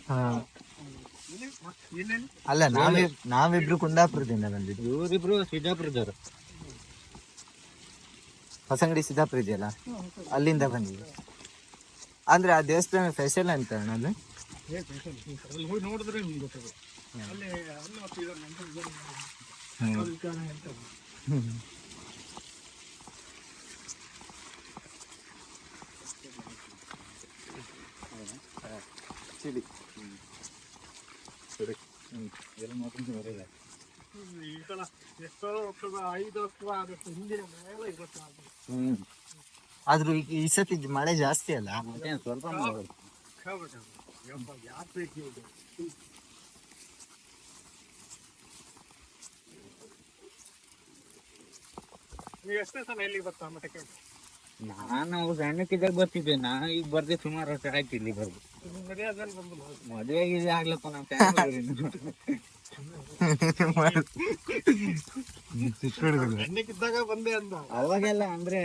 ಹಾ ಅಲ್ಲ ನಾವಿಬ್ರು ಕುಂದಾಪುರದಿಂದ ಬಂದಿದ್ದು, ಇವರಿಬ್ರು ಸಿದ್ದಾಪುರದವರು. ಹೊಸಂಗಡಿ ಸಿದ್ದಾಪುರ ಇದೆಯಲ್ಲ ಅಲ್ಲಿಂದ ಬಂದಿದ್ದು. ಅಂದ್ರೆ ಆ ದೇವಸ್ಥಾನ ಸ್ಪೆಷಲ್ ಅಂತ ಅದು ನೋಡಿದ್ರೆ ಚಳಿ ಆದ್ರೂ ಈ ಸತಿ ಮಳೆ ಜಾಸ್ತಿ ಅಲ್ಲ, ಸ್ವಲ್ಪ ಎಷ್ಟೇ ಸಲ ಎಲ್ಲಿಗೆ ಬರ್ತಾ ಮಠಕ್ಕೆ? ನಾನು ಸಣ್ಣಕ್ಕಿದ್ದಾಗ ಬರ್ತಿದ್ದೆ. ಈಗ ಬರ್ದೆ ಸುಮಾರು ವರ್ಷ ಆಯ್ತು ಇಲ್ಲಿ ಬರ್ದು. ಮದುವೆ ಗಿದ್ರೆ ಆಗ್ಲಪ್ಪ ನಮ್ಮ ಸಣ್ಣಕ್ಕಿದ್ದಾಗ ಬಂದೆ ಅಂತ ಅವಾಗೆಲ್ಲ ಅಂದ್ರೆ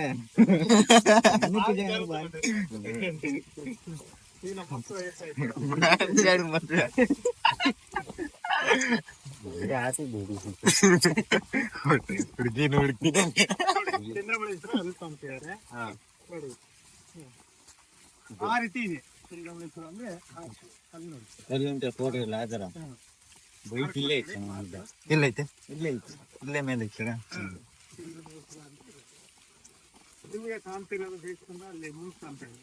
ಆ ರೀತಿ ಇದೆ ಚಂದ್ರಮೌಳೇಶ್ವರ ಅಂದ್ರೆ ಅಲ್ಲಿ ಫೋಟೋ ಇಲ್ಲ ಆ ಥರ ಬೈಟ್ ಇಲ್ಲೇ ಐತೆ. ಇಲ್ಲೈತೆ ಇಲ್ಲೇ ಮೇಲೆ ಐತೆ. ನಿಮಗೆ ಕಾಣ್ತಿರೋದು ದೇವಸ್ಥಾನ ಅಲ್ಲಿ ಮುಂದೆ ಕಾಣ್ತಾ ಇದೆ.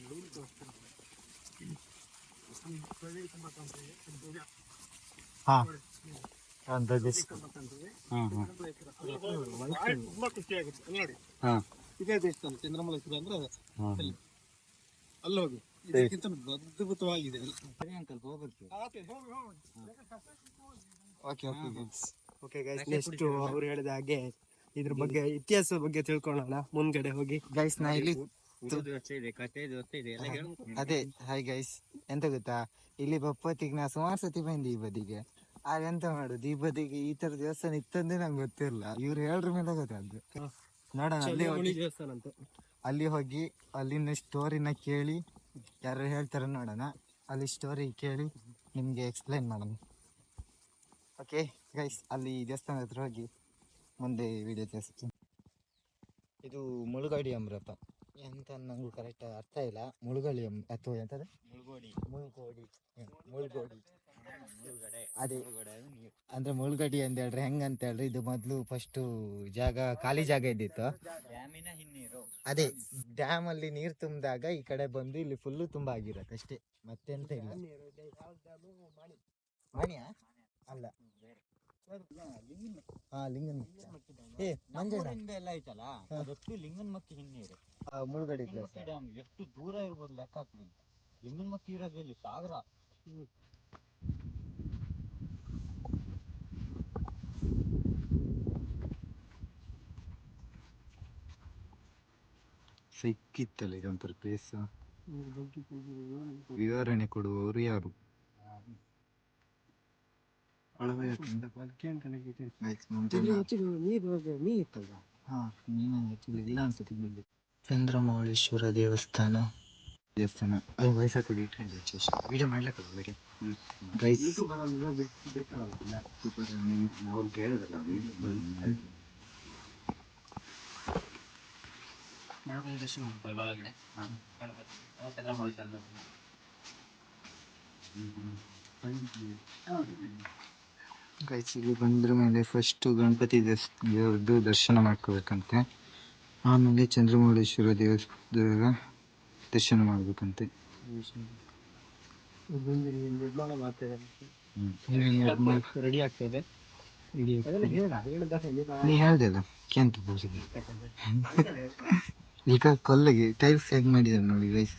ಹಾ ತುಂಬಾ ಖುಷಿ ಆಗುತ್ತೆ ನೋಡಿ. ಇದೇ ದೇವಸ್ಥಾನ ಚಂದ್ರಮೌಳೇಶ್ವರ ಅಂದ್ರೆ ಅಲ್ಲಿ ಹೋಗಿ ಇದಕ್ಕಿಂತ ಅದ್ಭುತವಾಗಿದೆ. ಓಕೆ ಗೈಸ್, ನೆಕ್ಸ್ಟ್ ಅವ್ರು ಹೇಳಿದ ಹಾಗೆ ಇದ್ರ ಬಗ್ಗೆ ಇತಿಹಾಸದ ಬಗ್ಗೆ ತಿಳ್ಕೊಳ್ಳೋಣ ಮುಂದ್ಗಡೆ ಹೋಗಿ. ಗೈಸ್ ನಾ ಇಲ್ಲಿ ಅದೇ ಹಾಯ್ ಗೈಸ್, ಎಂತ ಗೊತ್ತಾ, ಇಲ್ಲಿ ಬಪ್ಪತ್ತಿಗೆ ನಾ ಸುಮಾರು ಸತಿ ಬಂದಿ ಈ ಬದಿಗೆ. ಆಗ ಎಂತ ಮಾಡುದು, ಈ ಬದಿಗೆ ಈ ತರ ದೇವಸ್ಥಾನ ಇತ್ತಂದ್ರೆ ನಂಗೆ ಗೊತ್ತಿರಲಿಲ್ಲ. ಇವ್ರು ಹೇಳ್ರ ಮೇಲೆ ಗೊತ್ತಾದ್ದು. ನೋಡೋಣ ಅಲ್ಲಿ ಹೋಗಿ ಅಲ್ಲಿನ ಸ್ಟೋರಿನ ಕೇಳಿ, ಯಾರು ಹೇಳ್ತಾರ ನೋಡೋಣ. ಅಲ್ಲಿ ಸ್ಟೋರಿ ಕೇಳಿ ನಿಮ್ಗೆ ಎಕ್ಸ್ಪ್ಲೈನ್ ಮಾಡೋಣ. ಓಕೆ ಗೈಸ್, ಅಲ್ಲಿ ದೇವಸ್ಥಾನ ಹತ್ರ ಹೋಗಿ ಮುಂದೆ ವಿಡಿಯೋ ತೋರಿಸ್ತೀನಿ. ಇದು ಮುಳುಗಾಡಿ ಅಮೃತ ಎಂತ ನಂಗೂ ಕರೆಕ್ಟ್ ಅರ್ಥ ಇಲ್ಲ. ಮುಳುಗಳಿ ಅಥವಾ ಎಂತದ ಮುಳುಗೋಡಿ ಅದೇ ಅಂದ್ರೆ ಮುಳುಗಡಿ ಅಂತ ಹೇಳ್ರಿ. ಹೆಂಗಂತ ಹೇಳ್ರಿ, ಇದು ಮೊದ್ಲು ಫಸ್ಟ್ ಜಾಗ ಖಾಲಿ ಜಾಗ ಇದ್ದಿತ್ತು. ಅದೇ ಡ್ಯಾಮ್ ಅಲ್ಲಿ ನೀರ್ ತುಂಬಿದಾಗ ಈ ಕಡೆ ಬಂದು ಇಲ್ಲಿ ಫುಲ್ಲು ತುಂಬಾ ಆಗಿರತ್ತೆ ಅಷ್ಟೇ, ಮತ್ತೆಂತ ಇಲ್ಲ. ಮಣಿಯಾ ಅಲ್ಲ, ಹಾ ಲಿಂಗನ್ ಮಂಜಣ್ಣ ಎಲ್ಲ ಐತಲ್ಲ, ಅದಷ್ಟು ಲಿಂಗನ್ ಮಕ್ಕಿ ಹಿನ್ನೀರು ಮುಳುಗಡೆ ಡ್ಯಾಮ್ ಎಷ್ಟು ದೂರ ಇರ್ಬೋದು ಲೆಕ್ಕ ಹಾಕ್ಲಿ. ಲಿಂಗನ್ ಮಕ್ಕಿ ಇರೋದ್ರಲ್ಲಿ ಸಾಗರ. ಸಿಕ್ಕಿತ್ತಲ್ಲ ಇದೊಂಥರ ಪ್ಲೇಸ್. ವಿವರಣೆ ಕೊಡುವವರು ಯಾರು? ಚಂದ್ರಮೌಳೇಶ್ವರ ದೇವಸ್ಥಾನ ವಯಸ್ಸಾಗಿ ವಿಡಿಯೋ ಮಾಡ್ಲಕ್ಕ ಗೈಸ್. ಗೈಸ್ ಇಲ್ಲಿ ಬಂದ್ರ ಮೇಲೆ ಫಸ್ಟ್ ಗಣಪತಿ ದೇವ್ರದ್ದು ದರ್ಶನ ಮಾಡ್ಕೋಬೇಕಂತೆ, ಆಮೇಲೆ ಚಂದ್ರಮೌಳೇಶ್ವರ ದೇವರ ದರ್ಶನ ಮಾಡ್ಬೇಕಂತೆ. ನಿರ್ಮಾಣ ಮಾಡ್ತೇವೆ, ರೆಡಿ ಆಗ್ತದೆ. ನೀ ಹೇಳ್ದಲ್ಲ ಕೆಂತ ಈಗ ಕಲ್ಲಿಗೆ ಟೈಲ್ಸ್ ಹೇಗ್ ಮಾಡಿದಾರೆ ನೋಡಿ ಗೈಸ್.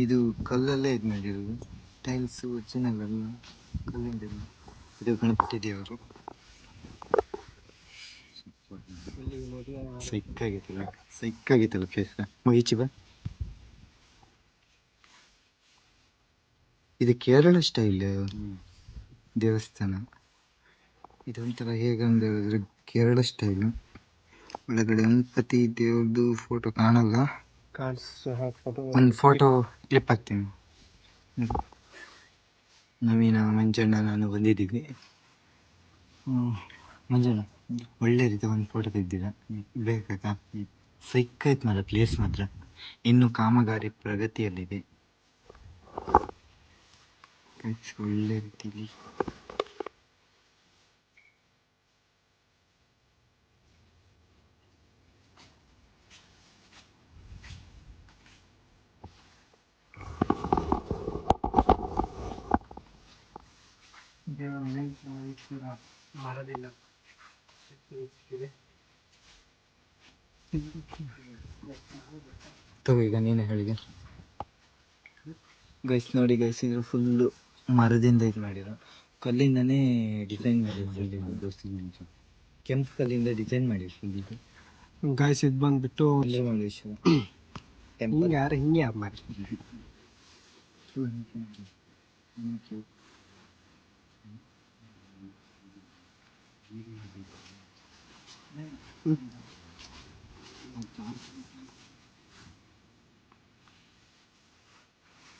ಇದು ಕಲ್ಲಲ್ಲೇ ಇದು ಮಾಡಿರೋದು, ಟೈಲ್ಸ್ ಒರಿಜಿನಲ್ ಅಲ್ಲ, ಕಲ್ಲಿಂದ. ಇದು ಗಣಪತಿ ದೇವರು ಸಿಕ್ಕಾಗಿತ್ತಲ್ಲ ಫೇಸ್ ಮುಗಿಚಿ ಬಾ. ಇದು ಕೇರಳ ಸ್ಟೈಲ್ ದೇವಸ್ಥಾನ. ಇದೊಂಥರ ಹೇಗಂದ್ರೆ ಹೇಳಿದ್ರೆ ಕೇರಳ ಸ್ಟೈಲ್. ಒಳಗಡೆ ಗಣಪತಿ ದೇವ್ರದ್ದು ಫೋಟೋ ಕಾಣಲ್ಲ, ಒಂದು ಫೋಟೋ ಕ್ಲಿಪ್ ಹಾಕ್ತೀನಿ. ನವೀನ ಮಂಜಣ್ಣ ನಾನು ಬಂದಿದ್ದೀವಿ. ಮಂಜಣ್ಣ ಒಳ್ಳೆ ರೀತಿ ಒಂದು ಫೋಟೋ ತೆಗ್ದಿರ ಬೇಕಾ? ಸಿಕ್ಕಾಯ್ತು ಮಾತ್ರ ಪ್ಲೇಸ್ ಮಾತ್ರ. ಇನ್ನು ಕಾಮಗಾರಿ ಪ್ರಗತಿಯಲ್ಲಿದೆ. ಒಳ್ಳೆ ರೀತಿಲಿ ಮರದಿಲ್ಲ. ತಗೋ ಈಗ ನೀನು ಹೇಳಿದೆ ಗೈಸ್. ನೋಡಿ ಗೈಸ್, ಇದು ಫುಲ್ಲು ಮರದಿಂದ ಇದು ಮಾಡಿರೋ, ಕಲ್ಲಿಂದನೇ ಡಿಸೈನ್ ಮಾಡಿರೋ, ಕೆಂಪು ಕಲ್ಲಿಂದ ಡಿಸೈನ್ ಮಾಡಿರೋ ಫುಲ್ ಇದು. ಗಾಯ್ಸ್ ಇದು ಬಂದ್ಬಿಟ್ಟು ಚಂದ್ರಮೌಳೇಶ್ವರ ಹಿಂಗೆ ಯಾರು ಮಾಡಿ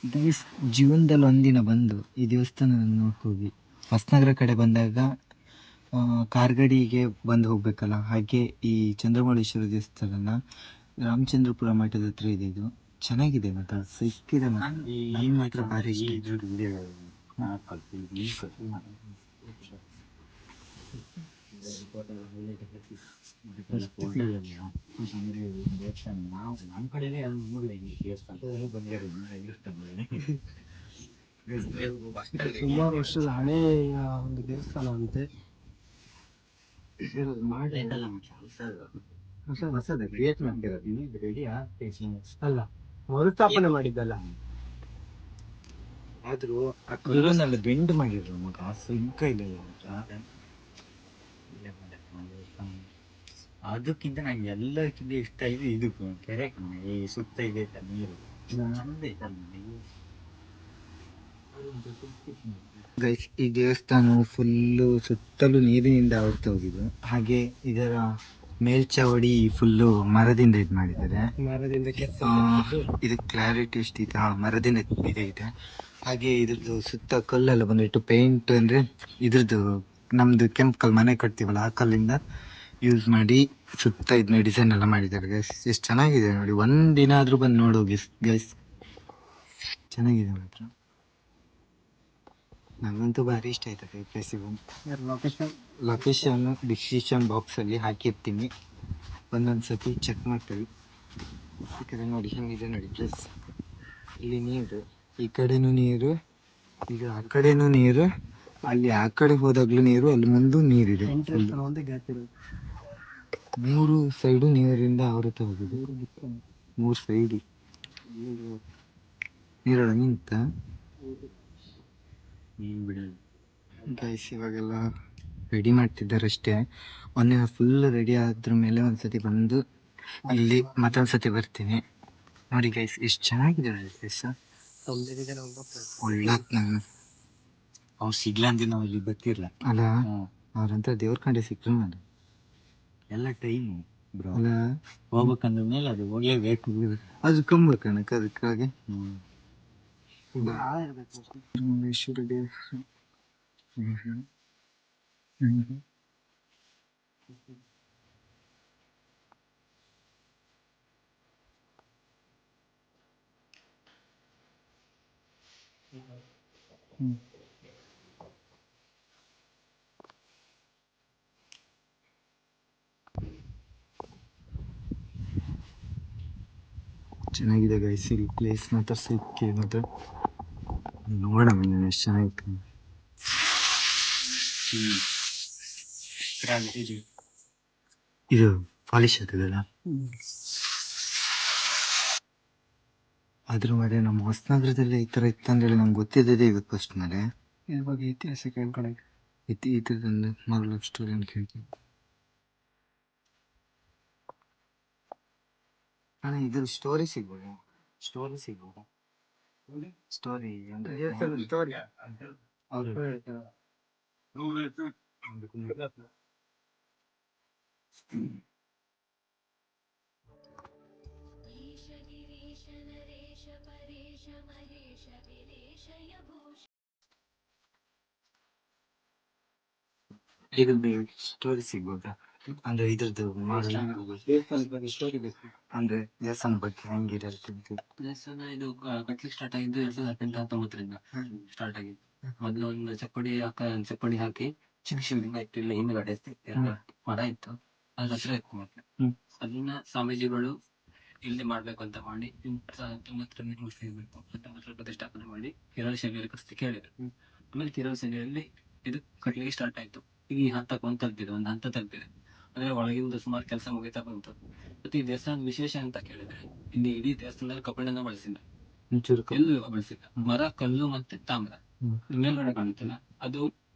ಗೈಸ್, ಜೀವನದಲ್ಲಿ ಒಂದಿನ ಬಂದು ಈ ದೇವಸ್ಥಾನ ಹೋಗಿ ಹೊಸನಗರ ಕಡೆ ಬಂದಾಗ ಕಾರ್ಗಡಿಗೆ ಬಂದು ಹೋಗ್ಬೇಕಲ್ಲ, ಹಾಗೆ ಈ ಚಂದ್ರಮೌಳೇಶ್ವರ ದೇವಸ್ಥಾನ ರಾಮಚಂದ್ರಪುರ ಮಠದ ಹತ್ರ ಇದೆ. ಇದು ಚೆನ್ನಾಗಿದೆ ಮಾತ್ರ, ಸಿಕ್ಕಿದೆ ಮಾತ್ರ ಭಾರಿ ಇಷ್ಟ. ಸುಮಾರು ವರ್ಷದ ಹಳೆಯ ಒಂದು ದೇವಸ್ಥಾನ ಅಂತೆ. ಅಲ್ಲ, ಮರುಸ್ಥಾಪನೆ ಮಾಡಿದ್ದಲ್ಲ. ಆದ್ರೂ ಆ ಕಲ್ಲನ್ನೆಲ್ಲ ಬೆಂಡ್ ಮಾಡಿದ್ರು ಮಗ, ಸಿಂಕ ಇದೆ. ಅದಕ್ಕಿಂತ ನಂಗೆ ಎಲ್ಲಕ್ಕಿಂತ ಇಷ್ಟ ಇದೆ ಇದು ಕೆರೆ, ಈ ಸುತ್ತ ಇದೆ ನೀರು ಚಂದ ಗೈಸ್. ಈ ದೇವಸ್ಥಾನವು ಫುಲ್ಲು ಸುತ್ತಲೂ ನೀರಿನಿಂದ ಆವರ್ತ ಹೋಗಿದ್ದು, ಹಾಗೆ ಇದರ ಮೇಲ್ಚಾವಡಿ ಫುಲ್ಲು ಮರದಿಂದ ಇದು ಮಾಡಿದ್ದಾರೆ. ಮರದಿಂದ ಇದು ಕ್ಲಾರಿಟಿ ಎಷ್ಟಿದೆ, ಮರದಿಂದ ಇದೆ. ಹಾಗೆ ಇದ್ರದ್ದು ಸುತ್ತ ಕಲ್ಲೆಲ್ಲ ಬಂದ್ಬಿಟ್ಟು ಪೇಂಟ್ ಅಂದರೆ ಇದ್ರದ್ದು ನಮ್ದು ಕೆಂಪು ಕಲ್ಲು ಮನೆ ಕಟ್ತೀವಲ್ಲ ಆ ಕಲ್ಲಿಂದ ಯೂಸ್ ಮಾಡಿ ಸುತ್ತ ಇದನ್ನ ಡಿಸೈನ್ ಎಲ್ಲ ಮಾಡಿದ್ದಾರೆ ಗೈಸ್. ಎಷ್ಟು ಚೆನ್ನಾಗಿದೆ ನೋಡಿ, ಒಂದಿನ ಆದರೂ ಬಂದು ನೋಡೋಗಿ ಗೈಸ್, ಚೆನ್ನಾಗಿದೆ ಮಾತ್ರ. ನನಗಂತೂ ಭಾರಿ ಇಷ್ಟ ಆಯ್ತದೆ ಈ ಪ್ಲೇಸಿಗೆ. ಲೊಕೇಶನ್ ಡಿಸ್ಕ್ರಿಪ್ಷನ್ ಬಾಕ್ಸಲ್ಲಿ ಹಾಕಿರ್ತೀನಿ, ಒಂದೊಂದು ಸತಿ ಚೆಕ್ ಮಾಡ್ತೀವಿ. ಈ ಕಡೆ ನೋಡಿ ಹೆಂಗಿದೆ ನೋಡಿ ಪ್ಲೇಸ್. ಇಲ್ಲಿ ನೀರು, ಈ ಕಡೆನೂ ನೀರು, ಈಗ ಆ ಕಡೆನೂ ನೀರು, ಅಲ್ಲಿ ಆ ಕಡೆ ಹೋದಾಗ್ಲೂ ನೀರು, ಅಲ್ಲಿ ಮುಂದೂ ನೀರಿದೆ. ಮೂರು ಸೈಡು ನೀರಿಂದ ಆವೃತ ಹೋಗಿದೆ, ಮೂರು ಸೈಡು ನೀರೊಳಗೆ ನಿಂತ ಗೈಸ್. ಇವಾಗೆಲ್ಲ ರೆಡಿ ಮಾಡ್ತಿದ್ದಾರೆ ಅಷ್ಟೇ. ಒಂದಿನ ಫುಲ್ ರೆಡಿ ಆದ್ರ ಮೇಲೆ ಒಂದ್ಸತಿ ಬಂದು ಇಲ್ಲಿ ಮತ್ತೊಂದ್ಸತಿ ಬರ್ತೀನಿ. ನೋಡಿ ಗೈಸ್, ಎಷ್ಟು ಚೆನ್ನಾಗಿದೆ ಪ್ಲೇಸ್. ಒಳ್ಳೆ ನಾನು ಅವ್ರು ಸಿಗ್ಲಾ ಅಂತ ನಾವು ಇಲ್ಲಿ ಬರ್ತಿರ್ಲ ಅಲ್ಲ, ಅವ್ರಂತ ದೇವ್ರ ಕಂಡೆ ಸಿಕ್ಕರು ನಾನು ಎಲ್ಲ ಟೈಮು ಬ್ರೋ ಅಲ್ಲ. ಹೋಗ್ಬೇಕಂದ್ರ ಮೇಲೆ ಅದು ಹೋಗ್ಲೇಬೇಕು, ಅದು ಕಂಬಕಣಕ್ಕೆ ಅದಕ್ಕಾಗಿ ರಾಮೇಶ್ವರ ದೇವಸ್ಥಾನ. ಚೆನ್ನಾಗಿದೆ ಗೈಸ್, ಇಲ್ಲಿ ಪ್ಲೇಸ್ ಮಾತ್ರ ಸಿಕ್ಕಿ ಮಾತ್ರ ನೋಡೋಣ ಎಷ್ಟು ಚೆನ್ನಾಗಿತ್ತು. ಇದು ಪಾಲಿಶ್ ಆಗ್ತದಲ್ಲ, ಅದ್ರ ಮೇಲೆ ನಮ್ಮ ಹೊಸನಗರದಲ್ಲಿ ಈ ಥರ ಇತ್ತಂದೇಳಿ ನಂಗೆ ಗೊತ್ತಿದ್ದದೇ ಇವತ್ತು ಫಸ್ಟ್ ಮೇಲೆ. ಇದ್ರ ಬಗ್ಗೆ ಇತಿಹಾಸ ಕೇಳ್ಕೊಳಕ್ಕೆ ಈ ಥರದೊಂದು ಮೊದಲು ಸ್ಟೋರಿ ಅಂತ ಕೇಳ್ತೀನಿ. ಅಣ್ಣ ಇದ್ರ ಸ್ಟೋರಿ ಸಿಗ್ಬೋದಾ? ಸ್ಟೋರಿ ಸಿಗ್ಬೋದಾ? ಸ್ಟೋರಿ ಅಂದರೆ ಅವರು ईश गिरीश नरेश परेश महेश वीरेश यभूष ಇದ್ರದ್ದು ಸ್ಟೋರಿ ಸಿಗ್ಬೋದಾ? ಅಂದ್ರೆ ಇದ್ರದ್ದು ದೇವಸ್ಥಾನದ ಬಗ್ಗೆ ಸ್ಟೋರಿ ಬೇಕು. ಅಂದ್ರೆ ದೇವಸ್ಥಾನ ಬಗ್ಗೆ ಹೆಂಗಿರತ್ತಿದ್ದು? ದೇವಸ್ಥಾನ ಇದು ಕಟ್ಲಿಕ್ಕೆ ಸ್ಟಾರ್ಟ್ ಆಗಿದ್ದು 2018-19 ಸ್ಟಾರ್ಟ್ ಆಗಿದ್ದು. ಮೊದಲು ಒಂದು ಚಪ್ಪಡಿ ಹಾಕಿ ಚಿಕ್ಕ ಶಿವಲಿಂಗ ಇತ್ತು, ಇಲ್ಲ ಹಿಂದ್ಗಡೆ ಎರಡು ಮರ ಇತ್ತು, ಅದ್ರ ಹತ್ರ ಇತ್ತು ಮೊದ್ಲು. ಅದನ್ನ ಸ್ವಾಮೀಜಿಗಳು ಇಲ್ಲಿ ಮಾಡ್ಬೇಕು ಅಂತ ಮಾಡಿ 1919 ಮುಗಿಸ್ಬೇಕು ಅಂತ ಪ್ರತಿಷ್ಠಾಪನೆ ಮಾಡಿ ಕಿರಳ ಶೈಲಿಯಲ್ಲಿ ಕಟ್ಟಿ ಕೇಳಿದ್ರು. ಆಮೇಲೆ ಕಿರಳ ಶೈಲಿಯಲ್ಲಿ ಇದು ಕಟ್ಲಿಕ್ಕೆ ಸ್ಟಾರ್ಟ್ ಆಯ್ತು. ಈಗ ಈ ಹಂತಕ್ಕೆ ಒಂದು ಹಂತ ತಲುಪಿದೆ. ಅಂದ್ರೆ ಒಳಗಿಂದ ಸುಮಾರು ಕೆಲಸ ಮುಗಿತಾ ಬಂತು. ಮತ್ತೆ ಈ ದೇವಸ್ಥಾನದ ವಿಶೇಷ ಅಂತ ಕೇಳಿದ್ರೆ, ಇಲ್ಲಿ ಇಡೀ ದೇವಸ್ಥಾನದಲ್ಲಿ ಕಬ್ಬಿಣನ ಬಳಸಿಲ್ಲ, ಎಲ್ಲೂ ಬಳಸಿಲ್ಲ. ಮರ, ಕಲ್ಲು ಮತ್ತೆ ತಾಮ್ರ. ಮೇಲ್ಗಡೆ ಕಾಣುತ್ತಲ್ಲ, ಅದು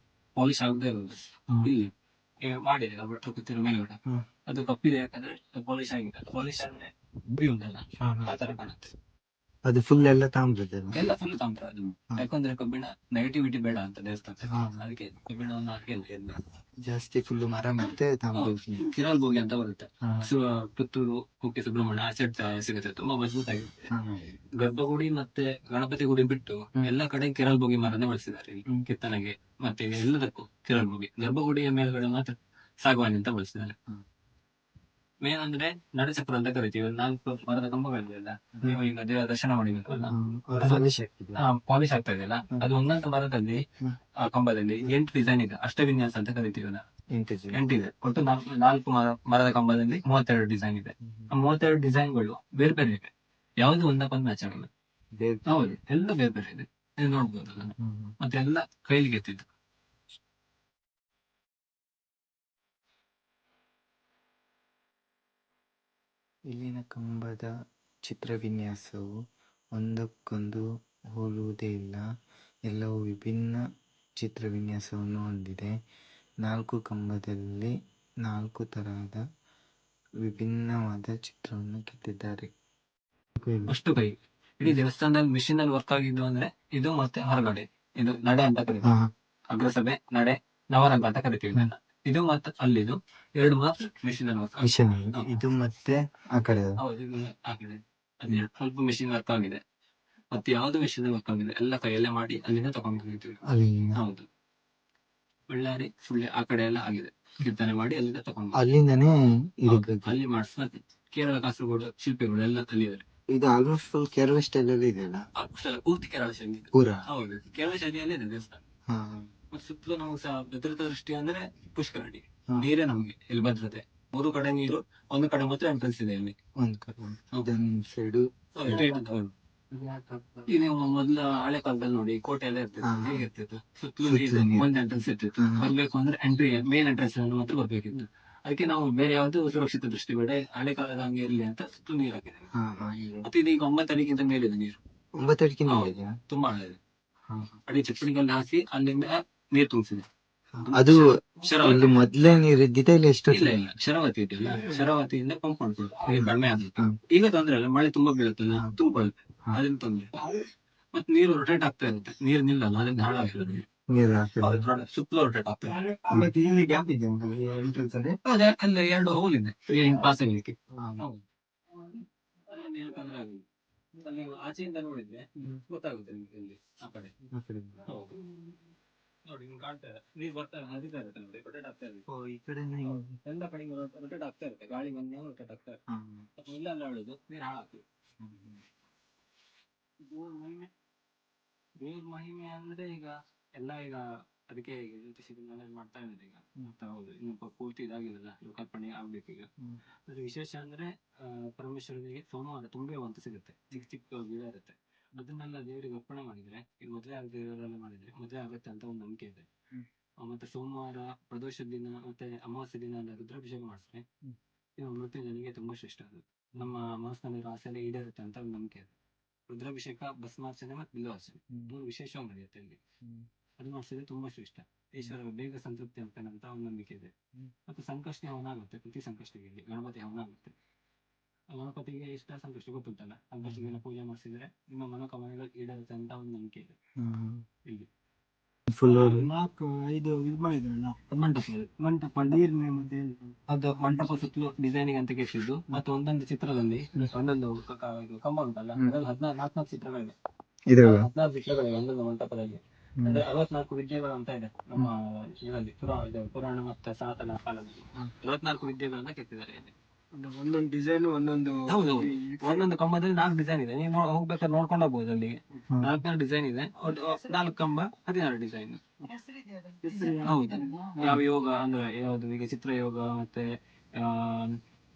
ಪಾಲಿಶ್ ಆಗದೆ ಇರೋದು. ಇಲ್ಲಿ ಮಾಡಿದೆ ಭಟ್ರು ಕೂತಿರೋ ಮೇಲ್ಗಡೆ, ಅದು ಕಪ್ಪಿದೆ. ಯಾಕಂದ್ರೆ ಪಾಲಿಶ್ ಆಗಿದೆ. ಪಾಲಿಶ್ ಆದ್ರೆ ಬುಡಿ ಉಂಟಲ್ಲ, ಆ ತರ ಕಾಣುತ್ತೆ. ಅದು ಫುಲ್ ಎಲ್ಲ ತಾಮ್ರದ ಎಲ್ಲ ಫುಲ್ ತಾಮ್ರ ಅದು. ಯಾಕಂದ್ರೆ ಕಬ್ಬಿಣ ನೆಗೆಟಿವಿಟಿ ಬೇಡ ಅಂತ ದೇವಸ್ಥಾನ, ಅದಕ್ಕೆ ಕಬ್ಬಿಣವನ್ನು ಹಾಕಿ ಎಲ್ಲ ಜಾಸ್ತಿ ಫುಲ್ ಮರ ಮತ್ತೆ ತಾಮ್ರ. ಕಿರಾಲ್ ಬೋಗಿ ಅಂತ ಬರುತ್ತೆ. ಪುತ್ತೂರು, ಕುಕ್ಕೆ ಸುಬ್ರಹ್ಮಣ್ಯ ಆ ಸೈಡ್ ಸಿಗುತ್ತೆ, ತುಂಬಾ ಮಜಬೂತ್ ಆಗಿದೆ. ಗರ್ಭಗುಡಿ ಮತ್ತೆ ಗಣಪತಿ ಗುಡಿ ಬಿಟ್ಟು ಎಲ್ಲಾ ಕಡೆ ಕಿರಾಲ್ ಬೋಗಿ ಮರನೇ ಬಳಸಿದ್ದಾರೆ. ಕೆತ್ತನೆಗೆ ಮತ್ತೆ ಎಲ್ಲದಕ್ಕೂ ಕಿರಾಲ್ ಬೋಗಿ. ಗರ್ಭಗುಡಿಯ ಮೇಲ್ಗಡೆ ಮಾತ್ರ ಸಾಗವಾನಿ ಅಂತ ಬಳಸಿದ್ದಾರೆ. ಮೇನ್ ಅಂದ್ರೆ ನಡಚಕ್ರ ಅಂತ ಕರಿತೀವಿ. 4 ಮರದ ಕಂಬಗಳಿದೆಯಲ್ಲ, ನೀವು ಈಗ ದೇವರ ದರ್ಶನ ಮಾಡಿಬೇಕಲ್ಲ, ಪಾಲಿಶ್ ಆಗ್ತಾ ಇದೆಯಲ್ಲ, ಅದು ಒಂದೊಂದು ಮರದಲ್ಲಿ ಆ ಕಂಬದಲ್ಲಿ 8 ಡಿಸೈನ್ ಇದೆ. ಅಷ್ಟವಿನ್ಯಾಸ ಅಂತ ಕರಿತೀವಲ್ಲ, 8 ಇದೆ. ಒಟ್ಟು 4 ಮರದ ಕಂಬದಲ್ಲಿ 32 ಡಿಸೈನ್ ಇದೆ. ಆ 32 ಡಿಸೈನ್ಗಳು ಬೇರೆ ಬೇರೆ ಇದೆ, ಯಾವ್ದು ಒಂದಕ್ಕೊಂದು ಮ್ಯಾಚ್ ಆಗಲ್ಲ. ಹೌದು, ಎಲ್ಲ ಬೇರೆ ಬೇರೆ ಇದೆ, ನೀವು ನೋಡ್ಬೋದಲ್ಲ. ಮತ್ತೆ ಎಲ್ಲ ಕೈಲಿ ಕೆತ್ತಿದ್ದು. ಇಲ್ಲಿನ ಕಂಬದ ಚಿತ್ರವಿನ್ಯಾಸವು ಒಂದಕ್ಕೊಂದು ಹೋಲುವುದೇ ಇಲ್ಲ, ಎಲ್ಲವೂ ವಿಭಿನ್ನ ಚಿತ್ರವಿನ್ಯಾಸವನ್ನು ಹೊಂದಿದೆ. 4 ಕಂಬದಲ್ಲಿ 4 ತರಹದ ವಿಭಿನ್ನವಾದ ಚಿತ್ರವನ್ನು ಕೆತ್ತಿದ್ದಾರೆ. ಅಷ್ಟು ಕೈ ಇಡೀ ದೇವಸ್ಥಾನದಲ್ಲಿ ಮಿಷಿನ್ ಅಲ್ಲಿ ವರ್ಕ್ ಆಗಿದ್ದು ಅಂದ್ರೆ ಇದು, ಮತ್ತೆ ಹೊರಗಡೆ ಇದು ನಡೆ ಅಂತ ಕರಿತೀವಿ. ಅಗ್ರಸಭೆ, ನಡೆ, ನವರಂಗ ಅಂತ ಕರಿತೀವಿ ಇದನ್ನ. ಇದು ಮತ್ತೆ ಅಲ್ಲಿದು 2 ಮಾತ್ರ ಮಿಷಿನ್ ಅಲ್ಲಿ ವರ್ಕ್ ಆಗಿದೆ. ಇದು ಮತ್ತೆ ಆ ಕಡೆ ಹೌದು, ಇದು ಆ ಕಡೆ ಅದೇ ಸ್ವಲ್ಪ ಮಿಷಿನ್ ವರ್ಕ್ ಆಗಿದೆ. ಮತ್ತೆ ಯಾವ್ದು ಮಿಷಿನ್ ವರ್ಕ್ ಆಗಿದೆ ಎಲ್ಲ ಕೈಯಲ್ಲೇ ಮಾಡಿ ಅಲ್ಲಿಂದ ತಗೊಂಡಿರ್ತೀವಿ. ಹೌದು, ಬಳ್ಳಾರಿ, ಸುಳ್ಯ ಆ ಕಡೆ ಎಲ್ಲ ಆಗಿದೆ, ಕೆತ್ತನೆ ಮಾಡಿ ಅಲ್ಲಿಂದ ತಗೊಂಡು ಅಲ್ಲಿಂದನೇ ಅಲ್ಲಿ ಮಾಡಿಸ್. ಮತ್ತೆ ಕೇರಳ, ಕಾಸರಗೋಡು ಶಿಲ್ಪಿಗಳು ಎಲ್ಲ ಅಲ್ಲಿದ್ದಾರೆ. ಇದು ಆಲ್ಮೋಸ್ಟ್ ಫುಲ್ ಕೇರಳ ಸ್ಟೈಲ್ ಅಲ್ಲಿ ಇದೆಯಲ್ಲ, ಪೂರ್ತಿ ಕೇರಳ ಶೈಲಿ. ಪೂರಾ ಹೌದು, ಕೇರಳ ಶೈಲಿಯಲ್ಲೇ ಇದೆ ದೇವಸ್ಥಾನ. ಮತ್ತೆ ಸುತ್ತಲೂ ನಮಗೆ ಸಹ ಭದ್ರತಾ ದೃಷ್ಟಿ ಅಂದ್ರೆ ಪುಷ್ಕರಣಿ ನೀರೇ ನಮ್ಗೆ ಇಲ್ಲಿ ಭದ್ರತೆ. 3 ಕಡೆ ನೀರು, ಒಂದು ಕಡೆ ಮಾತ್ರ ಎಂಟ್ರೆನ್ಸ್ ಇದೆ ಇಲ್ಲಿ. ಸೈಡು ಈಗ ನೀವು ಮೊದ್ಲ ಹಳೆ ಕಾಲದಲ್ಲಿ ನೋಡಿ, ಕೋಟೆ ಎಲ್ಲ ಇರ್ತಿತ್ತು, ಹೇಗಿರ್ತಿತ್ತು, ಸುತ್ತಲೂ ಒಂದು ಎಂಟ್ರೆನ್ಸ್ ಇರ್ತಿತ್ತು. ಬರ್ಬೇಕು ಅಂದ್ರೆ ಮೇನ್ ಎಂಟ್ರೆನ್ಸ್ ಮಾತ್ರ ಬರ್ಬೇಕಿತ್ತು. ಅದಕ್ಕೆ ನಾವು ಬೇರೆ ಯಾವ್ದು ಸುರಕ್ಷಿತ ದೃಷ್ಟಿ ಬೇಡ, ಹಳೆ ಕಾಲದ ಹಂಗೆ ಇರ್ಲಿ ಅಂತ ಸುತ್ತಲೂ ನೀರು ಹಾಕಿದ್ದೇವೆ. ಮತ್ತೆ ಇದೀಗ 9 ಅಡಿಗಿಂತ ಮೇಲಿದೆ ನೀರು. 9 ಅಡಿಗೆ ತುಂಬಾ ಹಳೆ ಇದೆ. ಅಡಿ ಚಪ್ಪಡಿಗೆಲ್ಲ ಹಾಕಿ ಅಲ್ಲಿಂದ ನೀರು ತುಂಬಿಸಿದೆ. ಅದು ಇಲ್ಲಿ ಮೊದ್ಲೇ ನೀರು ಇದ್ದಿದೆ, ಇಲ್ಲಿ ಎಷ್ಟು ಇಲ್ಲ ಇಲ್ಲ, ಶರಾವತಿ ಇದೆಯಲ್ಲ, ಶರಾವತಿಯಿಂದ ಪಂಪ್ ಮಾಡ್ಕೊಳ್ಳೋದು ಕಡಿಮೆ ಆಗುತ್ತೆ. ಈಗ ತೊಂದ್ರೆ ಇಲ್ಲ, ಮಳೆ ತುಂಬಾ ಬೀಳುತ್ತಲ್ಲ, ತುಂಬಿಕೊಳ್ಳುತ್ತೆ, ಅದನ್ನ ತೊಂದ್ರೆ. ಮತ್ತೆ ನೀರು ರೊಟೇಟ್ ಆಗ್ತಾ ಇರುತ್ತೆ, ನೀರು ನಿಲ್ಲಲ್ಲ, ಅದರಿಂದ ಹಾಳಾಗಿರುತ್ತೆ ಸುತ್ತಲೂ ರೊಟೇಟ್ ಆಗ್ತಾ ಇದೆ. ಅದೇ ಅಲ್ಲಿ 2 ಹೋಲ್ ಇದೆ ನೀರಿನ ಪಾಸ್ ಆಗ್ಲಿಕ್ಕೆ. ನೀರು ತೊಂದ್ರೆ ಆಗಿದೆ. ನೀವು ಆಚೆಯಿಂದ ನೋಡಿದ್ರೆ ಗೊತ್ತಾಗುತ್ತೆ ನಿಮ್ಗೆ ಇಲ್ಲಿ ಆ ಕಡೆ. ಹೌದು, ನೋಡಿ ನಿಮ್ಗೆ ಕಾಣ್ತಾ ಇದೆ, ನೀರು ಬರ್ತಾ ಹರಿತಾ ಇರುತ್ತೆ ನೋಡಿ, ರೊಟೇಟ್ ಆಗ್ತಾ ಇರುತ್ತೆ. ಈ ಕಡೆ ಎಲ್ಲ ಕಡೆ ರೊಟೇಟ್ ಆಗ್ತಾ ಇರುತ್ತೆ, ಗಾಳಿ ಬಂದ ರೊಟೇಟ್ ಆಗ್ತಾ ಇರುತ್ತೆ. ಇಲ್ಲ ಹೇಳುದು ನೀರು ಹಾಳಾಗ್ತದೆ. ದೇವ್ರ ಮಹಿಮೆ ಅಂದ್ರೆ ಈಗ ಎಲ್ಲ ಈಗ ಅದಕ್ಕೆ ಮಾಡ್ತಾ ಇದ್ದಾರೆ ಈಗ. ಹೌದು, ಇನ್ನು ಪೂರ್ತಿ ಇದಾಗಿಲ್ಲ, ಲೋಕಾರ್ಪಣೆ ಆಗ್ಬೇಕು ಈಗ. ಅದ್ರ ವಿಶೇಷ ಅಂದ್ರೆ ಪರಮೇಶ್ವರನಿಗೆ ಸೋಮವಾರ ತುಂಬೆ ಅಂತ ಸಿಗುತ್ತೆ, ಚಿಕ್ಕ ಚಿಕ್ಕ ಗಿಡ ಇರುತ್ತೆ. ಅದನ್ನೆಲ್ಲ ದೇವರಿಗೆ ಅರ್ಪಣೆ ಮಾಡಿದ್ರೆ, ಈಗ ಮದುವೆ ಆಗದೆ ಇರೋರೆಲ್ಲ ಮಾಡಿದ್ರೆ ಮದುವೆ ಆಗುತ್ತೆ ಅಂತ ಒಂದು ನಂಬಿಕೆ ಇದೆ. ಮತ್ತೆ ಸೋಮವಾರ ಪ್ರದೋಷ ದಿನ ಮತ್ತೆ ಅಮಾವಾಸ್ಯೆ ದಿನ ಎಲ್ಲ ರುದ್ರಾಭಿಷೇಕ ಮಾಡಿದ್ರೆ ಇದು ಮೃತ್ಯುಂಜಯನಿಗೆ ತುಂಬಾ ಶ್ರೇಷ್ಠ. ಅದು ನಮ್ಮ ಮನಸ್ಸಿನಲ್ಲಿರೋ ಆಸೆ ಈಡೇರುತ್ತೆ ಅಂತ ಒಂದು ನಂಬಿಕೆ ಇದೆ. ರುದ್ರಾಭಿಷೇಕ, ಭಸ್ಮಾರ್ಚನೆ ಮತ್ತೆ ಬಿಲ್ವಾರ್ಚನೆ 3 ವಿಶೇಷವಾಗಿ ನಡೆಯುತ್ತೆ ಅಲ್ಲಿ. ಅದು ಮಾಡಿಸಿದ್ರೆ ತುಂಬಾ ಶ್ರೇಷ್ಠ. ಈಶ್ವರ ಬೇಗ ಸಂತೃಪ್ತಿ ಆಗ್ತಾನೆ ಅಂತ ಒಂದು ನಂಬಿಕೆ ಇದೆ. ಮತ್ತೆ ಸಂಕಷ್ಟ ಹವನ ಆಗುತ್ತೆ, ಪ್ರತಿ ಸಂಕಷ್ಟಿಗೆ ಇಲ್ಲಿ ಗಣಪತಿ ಹವನ ಆಗುತ್ತೆ. ಗಣಪತಿಗೆ ಇಷ್ಟ ಸಂಕಷ್ಟ ಗೊತ್ತುಂಟಲ್ಲ, ಸಂಕಷ್ಟಗೆಲ್ಲ ಪೂಜೆ ಮಾಡಿಸಿದ್ರೆ ನಿಮ್ಮ ಮನೋಕಾಮನೆಗಳು ಈಡೇರುತ್ತೆ ಅಂತ ಒಂದು ನಂಬಿಕೆ ಇದೆ ಇಲ್ಲಿ. ಫುಲ್ 4-5 ಇದು ಮಾಡಿದ್ರಲ್ಲ ಮಂಟಪ ನೀರಿನ ಮತ್ತೆ ಅದು ಮಂಟಪ ಸುತ್ತಲೂ ಡಿಸೈನಿಂಗ್ ಅಂತ ಕೇಳಿದ್ದು. ಮತ್ತೆ ಒಂದೊಂದು ಚಿತ್ರದಲ್ಲಿ ಒಂದೊಂದು ಕಂಬ ಉಂಟಲ್ಲ, ಅದ್ರಲ್ಲಿ 14 ಚಿತ್ರಗಳಿವೆ. 16 ಚಿತ್ರಗಳಿವೆ ಒಂದೊಂದು ಮಂಟಪದಲ್ಲಿ. ಅಂದ್ರೆ 64 ವಿದ್ಯೆಗಳು ಅಂತ ಇದೆ ನಮ್ಮ ಇದರಲ್ಲಿ ಪುರಾಣ ಮತ್ತೆ ಸನಾತನ ಕಾಲದಲ್ಲಿ 64 ವಿದ್ಯೆಗಳನ್ನ ಕೆತ್ತಿದ್ದಾರೆ ಇಲ್ಲಿ. ಒಂದೊಂದು ಡಿಸೈನ್ ಒಂದೊಂದು ಹೌದು ಒಂದೊಂದು ಕಂಬದಲ್ಲಿ 4 ಡಿಸೈನ್ ಇದೆ, ನೀವು ಹೋಗ್ಬೇಕಾದ್ರೆ ನೋಡ್ಕೊಂಡು ಹೋಗ್ಬೋದು ಅಲ್ಲಿಗೆ. 4 ಡಿಸೈನ್ ಇದೆ, 4 ಕಂಬ 16 ಡಿಸೈನ್. ಹೌದು, ಯಾವ ಯೋಗ ಅಂದ್ರೆ ಯಾವ್ದು, ಈಗ ಚಿತ್ರ ಯೋಗ ಮತ್ತೆ ಆ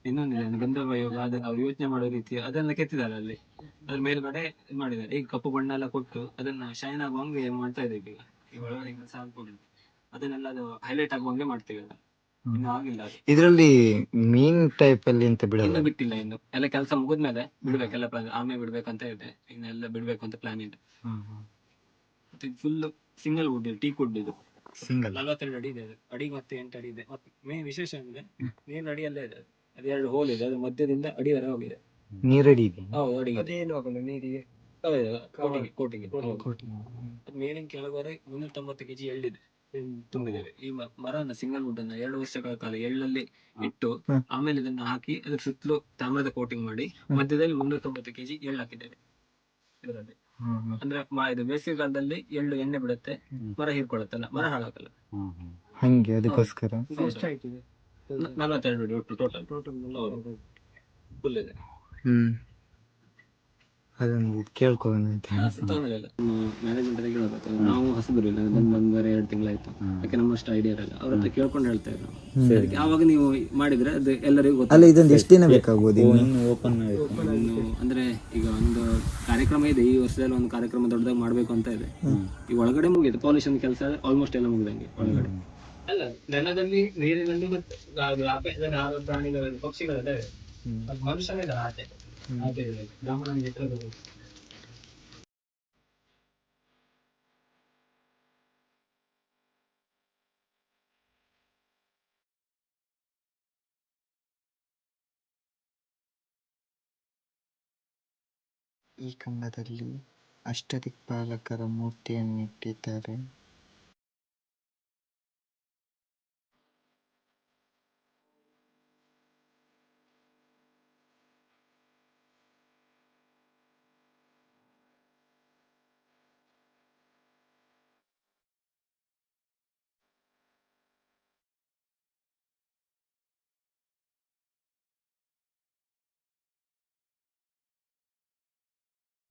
ಇನ್ನೊಂದಿದೆ ಗಂಧರ್ವ ಯೋಗ, ಅದನ್ನ ಅವ್ರು ಯೋಚನೆ ಮಾಡೋ ರೀತಿ ಅದೆಲ್ಲ ಕೆತ್ತಿದ್ದಾರೆ ಅಲ್ಲಿ. ಅದ್ರ ಮೇಲ್ಗಡೆ ಇದ್ ಮಾಡಿದ್ದಾರೆ, ಈಗ ಕಪ್ಪು ಬಣ್ಣ ಎಲ್ಲ ಕೊಟ್ಟು ಅದನ್ನ ಶೈನ್ ಆಗುವಂಗೆ ಮಾಡ್ತಾ ಇದ್ದೀವಿ ಈಗ. ಈಗ ಒಳಗಡೆ ಈಗ ಸಾಲ್ಕೊಂಡು ಅದನ್ನೆಲ್ಲ ಅದು ಹೈಲೈಟ್ ಆಗುವಂಗೆ ಮಾಡ್ತೀವಿ ಅದು. ಇನ್ನು ಆಗಿಲ್ಲ ಅದು, ಇದ್ರಲ್ಲಿ ಮೀನ್ ಟೈಪ್ ಅಲ್ಲಿ ಅಂತ ಇನ್ನು ಬಿಡಲ್ಲ. ಬಿಟ್ಟಿಲ್ಲ. ಇನ್ನು ಎಲ್ಲ ಕೆಲಸ ಮುಗಿದ್ಮೇಲೆ ಬಿಡ್ಬೇಕೆಲ್ಲ ಪ್ಲಾನ್, ಆಮೇಲೆ ಬಿಡ್ಬೇಕಂತ ಇದೆ, ಇನ್ನೆಲ್ಲ ಬಿಡ್ಬೇಕು ಅಂತ ಪ್ಲಾನ್ ಇದೆ. ಮತ್ತೆ full single wood, teak wood ಇದು. ಸಿಂಗಲ್ 42 ಅಡಿ ಇದೆ ಅದು, ಅಡಿ ಮತ್ತೆ 8 ಅಡಿ ಇದೆ. ಮತ್ತೆ ಮೇನ್ ವಿಶೇಷ ಅಂದ್ರೆ ನೀರಿನ ಅಡಿಯಲ್ಲೇ ಇದೆ ಅದು. ಅದು 2 ಹೋಲ್ ಇದೆ, ಅದು ಮಧ್ಯದಿಂದ ಅಡಿವರೆ ಹೋಗಿದೆ. ನೀರಡಿ ಇದೆ. ಹೌದು ಅಡಿಗೆ, ಅದೇನು ಆಗೋದು ನೀರಿಗೆ ಕೋಟಿಗೆ. ಅದು ಮೇಲಿನ ಕೆಳಗಡೆ 390 kg ಎಳ್ಳಿದೆ ತುಂಬಿದ್ದೇವೆ. ಈ ಮರನ ಸಿಂಗಲ್ ವುಡ್ ಅನ್ನ 2 ವರ್ಷಗಳ ಕಾಲ ಎಳ್ಳಲ್ಲಿ ಇಟ್ಟು ಆಮೇಲೆ ಇದನ್ನ ಹಾಕಿ ಅದ್ರ ಸುತ್ತಲೂ ತಾಮ್ರದ ಕೋಟಿಂಗ್ ಮಾಡಿ ಮಧ್ಯದಲ್ಲಿ 390 kg ಎಳ್ಳು ಹಾಕಿದ್ದೇವೆ ಇದರಲ್ಲಿ. ಅಂದ್ರೆ ಇದು ಬೇಸಿಗೆ ಕಾಲದಲ್ಲಿ ಎಳ್ಳು ಎಣ್ಣೆ ಬಿಡುತ್ತೆ, ಮರ ಹೀರ್ಕೊಳತ್ತಲ್ಲ, ಮರ ಹಾಳಾಗಲ್ಲ. ಹಂಗೆ ಅದಕ್ಕೋಸ್ಕರ. ಎಷ್ಟಾಯ್ತು ಇದು? 42 ಅಡಿ ಒಟ್ಟು ಟೋಟಲ್ ಫುಲ್ ಇದೆ. ಅದೊಂದು ಕೇಳ್ಕೊಳ್ಳೋಣ ಅಂತ. ತೊಂದ್ರೆ ಇಲ್ಲ, ಮ್ಯಾನೇಜ್ಮೆಂಟ್ ಹತ್ರ ಕೇಳಬೇಕು. ನಾವು ಹೊಸಬರು ಇಲ್ಲ, ಬಂದರೆ 2 ತಿಂಗಳಾಯ್ತು, ಯಾಕೆ ನಮ್ಮಷ್ಟು ಐಡಿಯಾ ಇರಲ್ಲ. ಅವ್ರ ಹತ್ರ ಕೇಳ್ಕೊಂಡು ಹೇಳ್ತಾ ಇದ್ರು. ಅದಕ್ಕೆ ಆವಾಗ ನೀವು ಮಾಡಿದ್ರೆ ಅದು ಎಲ್ಲರಿಗೂ ಗೊತ್ತು. ಅಲ್ಲ, ಇದೊಂದು ಎಷ್ಟು ದಿನ ಬೇಕಾಗ್ಬೋದು ಇನ್ನು? ಓಪನ್ ಇನ್ನು ಅಂದ್ರೆ ಈಗ ಒಂದು ಕಾರ್ಯಕ್ರಮ ಇದೆ, ಈ ವರ್ಷದಲ್ಲಿ ಒಂದು ಕಾರ್ಯಕ್ರಮ ದೊಡ್ಡದಾಗಿ ಮಾಡ್ಬೇಕು ಅಂತ ಇದೆ. ಈ ಒಳಗಡೆ ಮುಗಿದು ಪಾಲಿಶನ್ ಕೆಲಸ ಆಲ್ಮೋಸ್ಟ್ ಎಲ್ಲ ಮುಗಿದಂಗೆ ಒಳಗಡೆ. ಅಲ್ಲ, ನೆಲದಲ್ಲಿ ನೀರಿನಲ್ಲಿ ಮತ್ತೆ ಆಕಾಶದಲ್ಲಿ ಹಾರುವ ಪ್ರಾಣಿಗಳು ಪಕ್ಷಿಗಳಿದ್ದಾವೆ, ಮನುಷ್ಯನಿಲ್ಲ ಆಚೆ ಬ್ರಾಹ್ಮಣನಿಗೆ ಈ ಕಂಬದಲ್ಲಿ ಅಷ್ಟದಿಕ್ಪಾಲಕರ ಮೂರ್ತಿಯನ್ನು ಇಟ್ಟಿದ್ದಾರೆ.